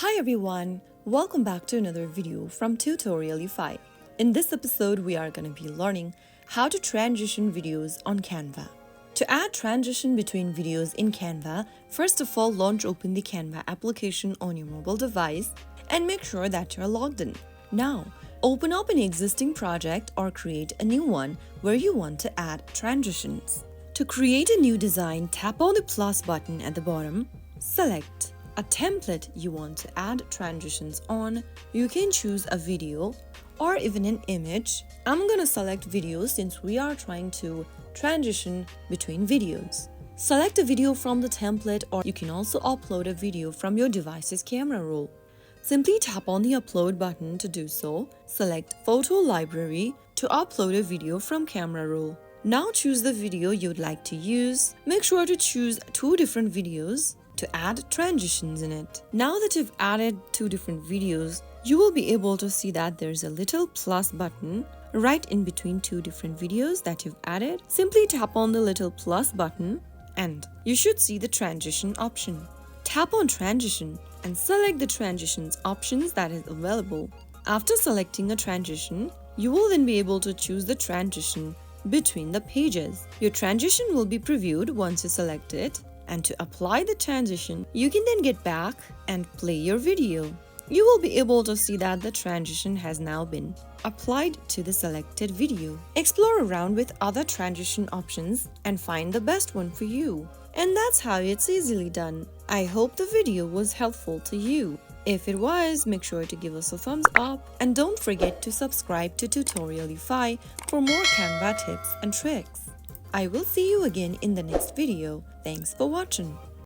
Hi everyone, welcome back to another video from Tutorial UFI. In this episode, we are going to be learning how to transition videos on Canva. To add transition between videos in Canva, first of all launch open the Canva application on your mobile device and make sure that you're logged in. Now, open up an existing project or create a new one where you want to add transitions. To create a new design, tap on the plus button at the bottom, select a template you want to add transitions on. You can choose a video or even an image. I'm gonna select video since we are trying to transition between videos. Select a video from the template, or you can also upload a video from your device's camera roll. Simply tap on the upload button to do so. Select photo library to upload a video from camera roll. Now choose the video you'd like to use. Make sure to choose two different videos to add transitions in it. Now that you've added two different videos, you will be able to see that there's a little plus button right in between two different videos that you've added. Simply tap on the little plus button and you should see the transition option. Tap on transition and select the transitions options that is available. After selecting a transition, you will then be able to choose the transition between the pages. Your transition will be previewed once you select it. And to apply the transition, you can then get back and play your video. You will be able to see that the transition has now been applied to the selected video. Explore around with other transition options and find the best one for you. And that's how it's easily done. I hope the video was helpful to you. If it was, make sure to give us a thumbs up and don't forget to subscribe to Tutorial UFI for more Canva tips and tricks. I will see you again in the next video. Thanks for watching.